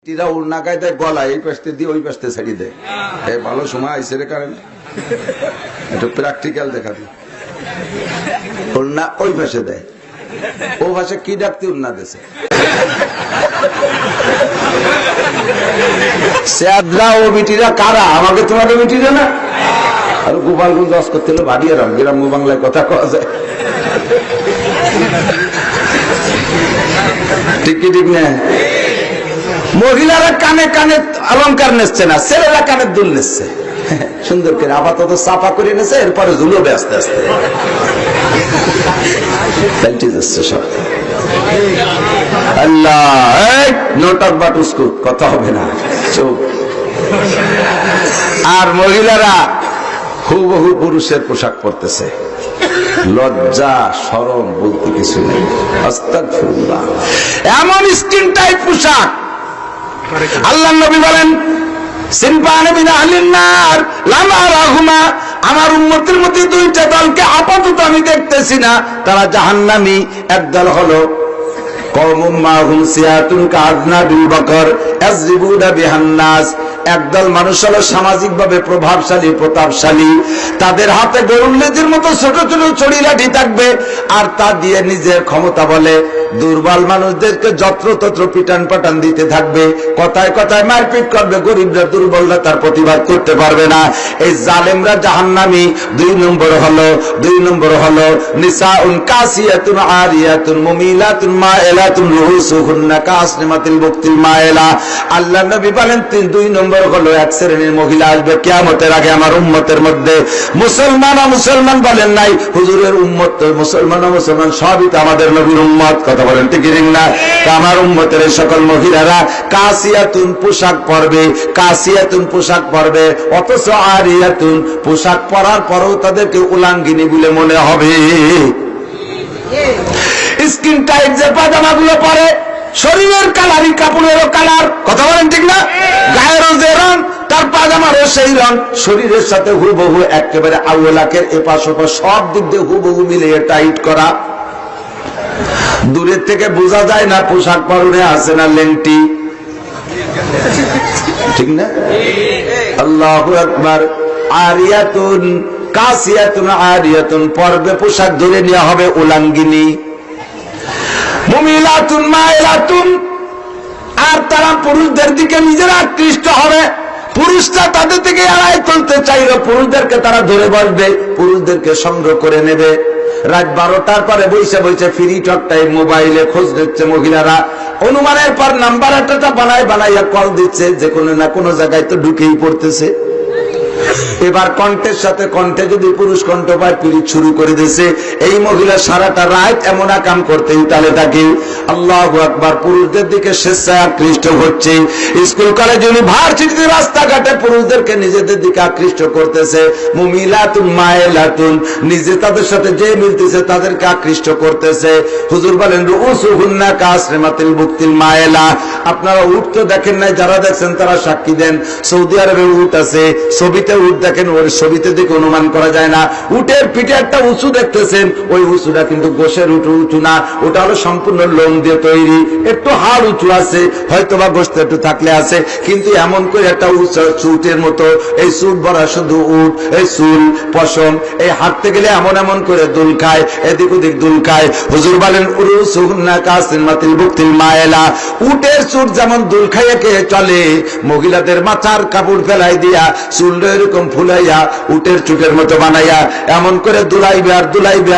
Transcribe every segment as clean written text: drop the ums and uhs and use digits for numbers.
টিরা উড়না গায়ে দেয় গলায়, এই পাশে দিয়ে ওই পাশে ছাড়িয়ে দেয়। ভালো সময় আইসে রে কারণে একটু প্র্যাকটিক্যাল দেখা দিই। উড়না ওই পাশে দেয়, ও পাশে কি ডাকতে উড়না দেশে ও বিটিরা কারা? আমাকে তোমাদের বিটিরা না। আর গোপালগঞ্জ দশ করতে হলো ভাবিয়ে রাম, গ্রাম্য বাংলায় কথা কওয়া যায় ঠিক কি ঠিক না? মহিলারা কানে কানে অলঙ্কার নেচ্ছে না, ছেলেরা কানের দুল নেচ্ছে সুন্দর করে, আপাতত চাপা করে নেছে, এরপরে ঝুলবে আস্তে আস্তে পাল্টে যাচ্ছে সব। আল্লাহ নোটক বাটুস্কু কথা হবে না, চুপ। আর মহিলারা হুবহু পুরুষের পোশাক পরতেছে, লজ্জা শরম বলতে কিছু নেই। আস্তাগফিরুল্লাহ। এমন স্কিন টাইপ পোশাক আল্লাহ নবী বলেন আমার উম্মতের মধ্যে দুইটা দলকে আপাতত আমি দেখতেছি না, তারা জাহান্নামী। একদল হলো একদল মানুষ হলো সামাজিক ভাবে প্রভাবশালী প্রতাপশালী, তাদের হাতে গরুর লেজের মতো ছোট ছোট ছড়ি লাঠি থাকবে, আর তা দিয়ে নিজের ক্ষমতা বলে দুর্বল মানুষদেরকে যত্রতত্র পিটান পাটান দিতে থাকবে, কথায় কথায় মারপিট করবে, গরিবরা দুর্বলরা তার প্রতিবাদ করতে পারবে না। এই জালেমরা জাহান্নামী। দুই নম্বর হলো নিসাউন কাসিয়াতুন আরিয়াতুন মুমিলাতুন মাইলাতুন রুহুসুহুন্না কাসনিমাতিল বুকতিল মাইলা। আল্লাহ নবী বলেন দুই নম্বর হলো এক শ্রেণীর মহিলা আসবে কিয়ামতের আগে আমার উম্মতের মধ্যে। মুসলমান বলেন নাই, হুজুরের উম্মত তো মুসলমান সবই তো আমাদের নবীর উম্মত, কথা বলেন ঠিক না? আমার উম্মতের সকল মহিলারা কাসিয়াতুন পোশাক পরবে, অথচ আরিয়াতুন পোশাক পরার পরেও তাদেরকে উলাঙ্গিনী বলে মনে হবে। স্কিন টাইট যে পাজামা গুলো পরে, শরীরের কালারই কাপড়েরও কালার, কথা বলেন ঠিক না? গায়েরও যে রং, তার পাজামারও সেই রং, শরীরের সাথে হুবহু একেবারে আউলাকের এপাশ ওপাশ সব দিক দিয়ে হুবহু মিলিয়ে টাইট করা। দূরের থেকে বোঝা যায় না পোশাক পরনে আছে না লেংটি, ঠিক না? আল্লাহু আকবার। আরিয়াতুন কাসিয়াতুন আরিয়াতুন পরবে পোশাক, ধরে নেওয়া হবে উলাঙ্গিনী। মুমিলাতুন মাইলাতুন, আর তারা পুরুষদের দিকে নিজেরা আকৃষ্ট হবে, পুরুষরা তাদের থেকে এড়াই চলতে চাইল, পুরুষদেরকে তারা ধরে বসবে, পুরুষদেরকে সংগ্রহ করে নেবে। রাত 12টার পরে বসে ফ্রি টক টাইম মোবাইলে খোঁজ নিচ্ছে মহিলারা, অনুমানের পর নাম্বার একটা বানাইয়া কল দিচ্ছে, যে কোনো না কোনো জায়গায় তো ঢুকেই পড়তেছে। এবার কণ্ঠের সাথে কণ্ঠে যদি পুরুষ কণ্ঠ পায়, পিরিত শুরু করে দিয়েছে। এই মহিলা সারাটা রাত এমন কাম করতে তাহলে তাকে আল্লাহু আকবার পুরুষদের দিকে স্বেচ্ছায় আকৃষ্ট হচ্ছে। স্কুল কলেজ ইউনিভার্সিটিতে রাস্তাঘাটে পুরুষদেরকে নিজেদের দিকে আকৃষ্ট করতেছে। মুমিলাতুন মাইলাতুন, নিজে তাদের সাথে যে মিলতেছে তাদেরকে আকৃষ্ট করতেছে। হুজুর বলেন রুউসুহুন্না কাসনিমাতিল বুকতিল মাইলা। আপনারা উট তো দেখেন নাই, যারা দেখছেন তারা সাক্ষী দেন। সৌদি আরবে উট আছে, ছবিতে উট দেখেন, ওর ছবিতে দেখে অনুমান করা যায় না। উটের পিঠে একটা উঁচু দেখতেছেন, ওই উঁচুটা কিন্তু গোশের উঁচু না, ওটা হলো সম্পূর্ণ লোম দিয়ে তৈরি, একটু হাড় উঁচু আছে, হয়তো বা গোস্ত একটু থাকলে আছে, কিন্তু এমন করে একটা চুটের মতো, এই চুট ভরা শুধু উট, এই চুল পশম, এই হাঁটতে গেলে এমন এমন করে দুল খায়, এদিক ওদিক দুল খায়। হুজুর বলেন উরুসুহুন্না কাসনিমাতিল বুকতিল মাইলা। উটের চুট যেমন দুল খাইয়ে চলে, মহিলাদের মাথার কাপড় ফেলাই দিয়া চুল এরকম ফুলাইয়া উটের চুটের মতো বানাইয়া এমন করে দুলাইবে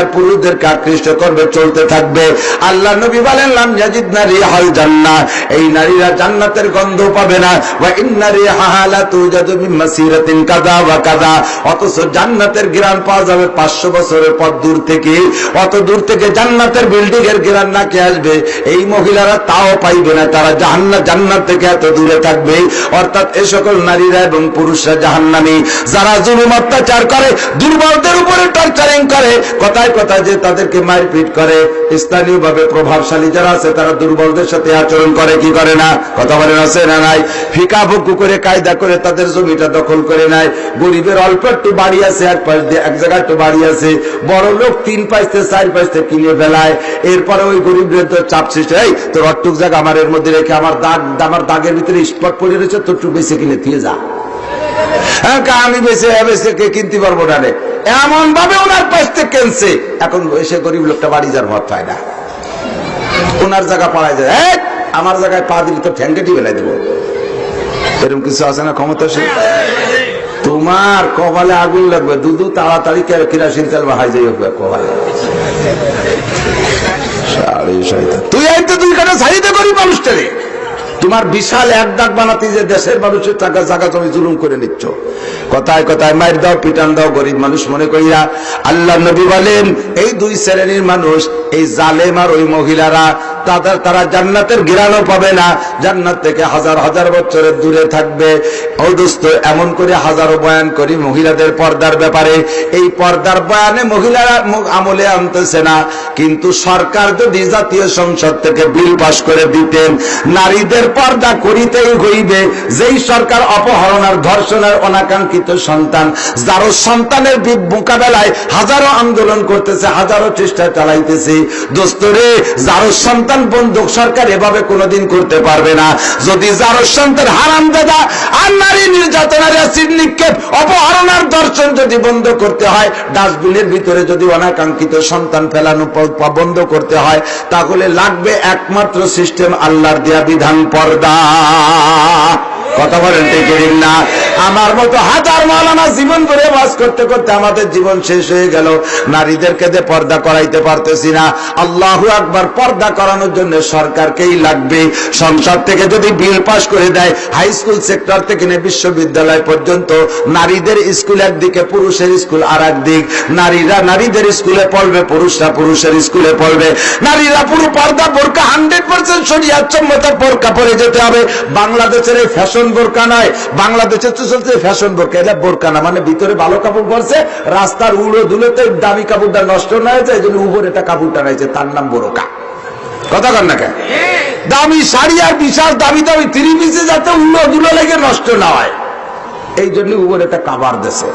আর পুরুষদেরকে আকৃষ্ট করবে, চলতে থাকবে। আল্লাহ নবী বলেন লাম ইয়াজিদনা রিহাল জান্নাহ, এই নারীরা জান্নাতের গন্ধ পাবে না। ওয়া ইন্না রিহাহা লা তুজাদু মিন মাসিরাতিন কাযা ওয়া কাযা, অথচ জান্নাতের ঘ্রাণ পাওয়া যাবে 500 বছরের পথ দূর থেকে। অত দূর থেকে জান্নাতের বিল্ডিং এর ঘ্রাণ নাকি আসবে, এই মহিলারা তাও পাইবে না, তারা জান্নাত থেকে এত দূরে থাকবে। অর্থাৎ এই সকল নারীরা এবং পুরুষরা জাহান্নামী। যারা জুলুম অত্যাচার করে, দুর্বলদের উপরে টর্চারিং করে, কথায় কথায় যে তাদেরকে মারপিট করে, স্থানীয়ভাবে প্রভাবশালী যারা আছে তারা দুর্বলদের সাথে আচরণ করে কি করে না? কথা বলেন আছে না নাই? ফিকা ফুকু করে কায়দা করে তাদের জমিটা দখল করে নেয়। গরিবের অল্প একটু বাড়ি আছে, এক পাশ দিয়ে এক জায়গায় একটু বাড়ি আছে, বড় লোক 3 পাইতে 4 পাইতে কিনে ফেলায়। এরপরে ওই গরিবের তো চাপ সৃষ্টি, এই তোর অটুক জায়গা আমার এর মধ্যে রেখে আমার দাগের ভিতরে স্পট পড়ে রয়েছে, তোর টু বেশি কিনে দিয়ে যা। আমি বেশি কিনতে পারবো না রে, এমন ভাবে ওনার পাশে কেনছে। এখন এসে গরিব লোকটা বাড়ি যার ভাত পায় না, ওনার জায়গা পাড়ায় যায়, আমার জায়গায় পা দিলে তো ঠ্যাঙ্কেটি বেলাই দেবো। এরকম কিছু আছে না ক্ষমতাশীল? তোমার কপালে আগুন লাগবে, দুধু তাড়াতাড়ি কেরাসিন তেল বাহাই যাই কপালে। তুই এই তো 2 কাটা ছাড়িতে করি মানুষটারে, তোমার বিশাল এক দাগ বানাতে যে দেশের মানুষের টাকা জায়গা তুমি জুলুম করে নিচ্ছ। কথায় কথায় মার দাও, পিটান দাও গরিব মানুষ মনে করিয়া। আল্লাহ নবী বলেন এই 2 শ্রেণীর মানুষ, এই জালেম আর ওই মহিলারা, তারা জান্নাতের ঘিরানো পাবে না, জান্নাত থেকে হাজার হাজার বছরের দূরে থাকবে। ও দোস্ত, এমন করে হাজারো বয়ান করি মহিলাদের পর্দার ব্যাপারে, এই পর্দার বয়ানে মহিলারা আমলে আনতেছে না। কিন্তু সরকার যদি জাতীয় সংসদ থেকে বিল পাস করে দিতেন নারীদের পর্দা করিতেই হইবে, যেই সরকার অপহরণ আর ধর্ষণ আর অনাকাঙ্ক্ষিত সন্তান, যারও সন্তানের মোকাবেলায় হাজারো আন্দোলন করতেছে, হাজারো চেষ্টা চালাইতেছে, দোস্ত রে, যারও সন্তান বন্দুক সরকার এভাবে কোনোদিন করতে পারবে না। যদি যারও সন্তান হারামজাদা আর নারী নির্যাতনের অ্যাসিড নিক্ষেপ, অপহরণ আর ধর্ষণ যদি বন্ধ করতে হয়, ডাস্টবিনের ভিতরে যদি অনাকাঙ্ক্ষিত সন্তান ফেলানো বন্ধ করতে হয়, তাহলে লাগবে একমাত্র সিস্টেম আল্লাহর দেয়া বিধান, পর্দা। কথা বলেন ঠিক না? আমার মতো হাজার মাওলানা জীবন ধরে বাস করতে করতে আমাদের জীবন শেষ হয়ে গেল, নারীদেরকে দিয়ে পর্দা করাইতে পারতেছি না। আল্লাহু আকবার, পর্দা করানোর জন্য সরকারকেই লাগবে। সংসদ থেকে যদি বিল পাস করে দেয়, হাই স্কুল সেক্টর থেকে নিয়ে বিশ্ববিদ্যালয় পর্যন্ত নারীদের স্কুল একদিকে, পুরুষের স্কুল আর একদিক, নারীরা নারীদের স্কুলে পড়বে, পুরুষরা পুরুষের স্কুলে পড়বে, নারীরা পুরো পর্দা বোরকা 100% শরিয়াত সম্মত বোরকা পরে যেতে হবে। বাংলাদেশের এই ফ্যাশন বোরকা নয়, বাংলাদেশে চলছে ফ্যাশন বোরকা, এটা বোরকা না, মানে ভিতরে ভালো কাপড় পরছে, রাস্তার উড়ো ধুলোতে দামি কাপড়টা নষ্ট না হয়েছে, এই জন্য উপরে একটা কাপড়টা রয়েছে, তার নাম বোরকা। কথা কর না কেন? দামি শাড়ি আর বিশাল দামি দামি 3 পিসে যাতে উড়ো ধুলো লেগে নষ্ট না হয়, এই জন্য উপরে একটা কাবার দেশে,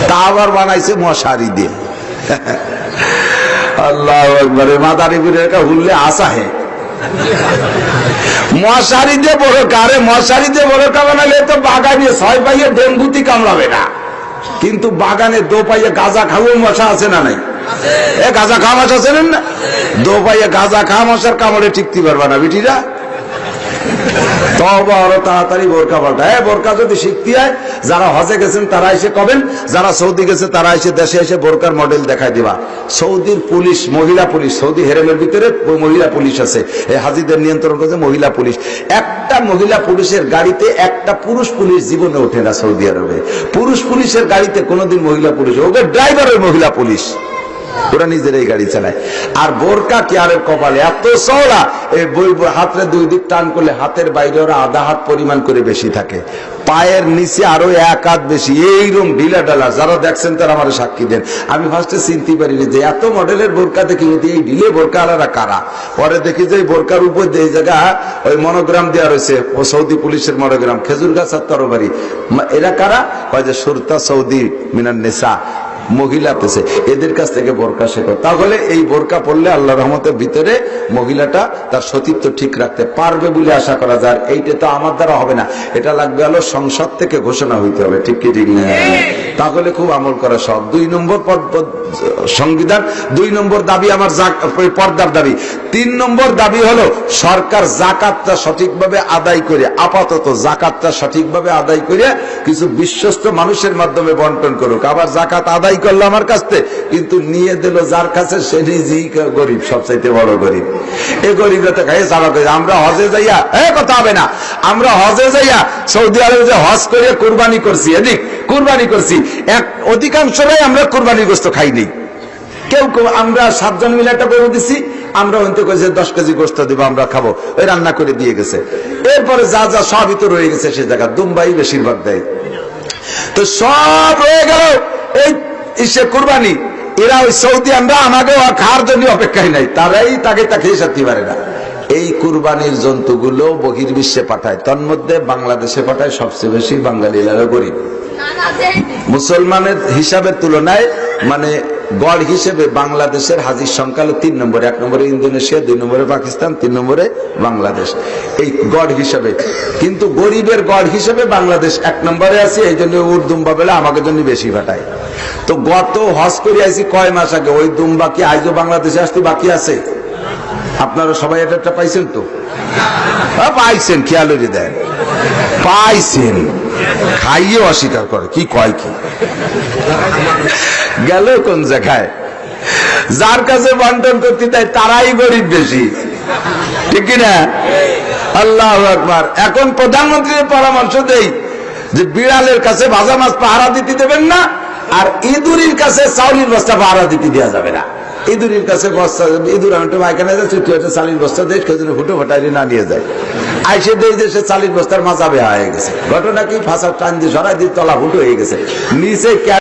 তা আবার বানাইছে মশারি দিয়ে। আল্লাহু আকবার, মাদারীপুরের একটা হুললে আসা হে মশারি দিয়ে বড় কারে, মশারি দিয়ে বড় কা বানালে তো বাগানে 6 পাইয়ে ডেঙ্গুতি কামড়াবে না, কিন্তু বাগানে 2 পাইয়ে গাঁজা খাওয়া মশা আছে না নাই? গাঁজা খাওয়া মশা আছে না? 2 পাইয়ে গাঁজা খাওয়া মশার কামড়ে টিকতে পারবা না বিটিরা। তওবা, আরো তাড়াতাড়ি বোরকা পাল্টা। বোরকা যদি শিখতে হয়, যারা হজে গেছেন তারা এসে কবেন, যারা সৌদি গেছে তারা এসে দেশে এসে বোরকার মডেল দেখাই দিবা। সৌদির পুলিশ, মহিলা পুলিশ, সৌদি হেরেমের ভিতরে মহিলা পুলিশ আছে, এই হাজিদের নিয়ন্ত্রণ করছে মহিলা পুলিশ। একটা মহিলা পুলিশের গাড়িতে একটা পুরুষ পুলিশ জীবনে ওঠে না সৌদি আরবে। পুরুষ পুলিশের গাড়িতে কোনোদিন মহিলা পুলিশ, ওদের ড্রাইভারের মহিলা পুলিশ, ওরা নিজেরাই গাড়ি চালায়। আর বোরকা কি আর কপালে এত চওড়া, এই হাতে 2 দিক টান করলে হাতের বাইরে ওরা আধা হাত পরিমাণ করে বেশি থাকে, পায়ের নিচে আরো 1 হাত বেশি, এইরকম ঢিলা ডালা। যারা দেখছেন তারা আমার সাক্ষী দেন। আমি ফার্স্টে চিনতে পারিনি যে এত মডেলের বোরকা দেখি, এই ঢিলে বোরকা আলাদা কারা। পরে দেখি যে বোরকার উপর দিয়ে জায়গা ওই মনোগ্রাম দেওয়া রয়েছে, ও সৌদি পুলিশের মনোগ্রাম, খেজুর গাছ আর তরবারি। এরা কারা? কয় যে সুরতা সৌদি মিনান নেশা, মহিলা পেছে, এদের কাছ থেকে বোরকা শেখো। তাহলে এই বোরকা পড়লে আল্লাহ রহমতের ভিতরে মহিলাটা তার সতীত্ব ঠিক রাখতে পারবে বলে আশা করা যায়। এইটা তো আমার দ্বারা হবে না, এটা লাগবে হলো সংসদ থেকে ঘোষণা হইতে হবে, ঠিক কি ঠিক না? তাহলে খুব আমল করা সব। 2 নম্বর সংবিধান, 2 নম্বর দাবি আমার পর্দার দাবি। 3 নম্বর দাবি হলো সরকার জাকাতটা সঠিকভাবে আদায় করে, আপাতত জাকাতটা সঠিকভাবে আদায় করে কিছু বিশ্বস্ত মানুষের মাধ্যমে বন্টন করুক। আবার জাকাত আদায় করলো আমার কাছে, কিন্তু নিয়ে দিল যার কাছে, সে নিজেই গরিব, সবচাইতে বড় গরিব। এই গরিবরা তো খাই চালা করে। আমরা হজে যাইয়া, কথা হবে না, আমরা হজে যাইয়া সৌদি আরবে যে হজ করে কুরবানি করছি, এদিক কুরবানি করছি, অধিকাংশরাই আমরা কুরবানি গোস্ত খাইনি। কেউ আমরা 7 জন মিলে একটা গরু দিছি, আমরা হইতে কইছে 10 কেজি গোস্ত দিব, আমরা খাবো, ওই রান্না করে দিয়ে গেছে। এরপরে যা যা সবই তো রয়ে গেছে, সে জায়গা দুম্বাই বেশিরভাগ দেয়। তো সব রয়ে গেল এই ইসে কুরবানি। এরা ওই সৌদি আমরা আমাকে খাওয়ার জন্য অপেক্ষায় নাই, তারাই তাকে খেয়ে সাথে পারে না। এই কুরবানির জন্তুগুলো বহির্বিশ্বে পাঠায়, তন্মধ্যে বাংলাদেশে পাঠায় সবচেয়ে বেশি। বাঙালিরা গরিব, মুসলমানের হিসাবের তুলনায় মানে গড় হিসেবে বাংলাদেশের হাজির সংখ্যা হলো 3 নম্বরে, 1 নম্বরে ইন্দোনেশিয়া, 2 নম্বরে পাকিস্তান, 3 নম্বরে বাংলাদেশ, এই গড় হিসেবে। কিন্তু গরিবের গড় হিসেবে বাংলাদেশ 1 নম্বরে আছে, এই জন্য উর্দুম্বা বেলা আমাকে জন্য বেশি পাঠায়। তো গত হজ করে আইছি কয় মাস আগে, ওই দুম্বা কি আজও বাংলাদেশে আসতে বাকি আছে? আপনারা সবাই এটা পাইছেন তো? পাইছেন, খেয়াল করে দেন, পাইছেন। খাইয়ে অস্বীকার করে, কি কয় কি গেল কোন জায়গায়? যার কাছে বন্টন করতে তাই তারাই গরিব বেশি, ঠিক কিনা? আল্লাহু আকবার। এখন প্রধানমন্ত্রীর পরামর্শ দেই যে বিড়ালের কাছে ভাজা মাছ পাহারা দিতে দেবেন না, আর ইঁদুরের কাছে চাউলের বস্তা পাহারা দিতে দেওয়া যাবে না। ইঁদুরের কাছে বস্তা, ইঁদুর আমি মাইখানে যাচ্ছি, তুই একটা চালির বস্তা দেখ, কেউ ফুটো ফটাইলে না নিয়ে যায়। আইসে দেয় যে সে চালির বস্তার মাজা বেয়া হয়ে গেছে। ঘটনা কি? ফাঁসা টান দিয়ে সরাই দিয়ে তলা ফুটো হয়ে গেছে, নিচে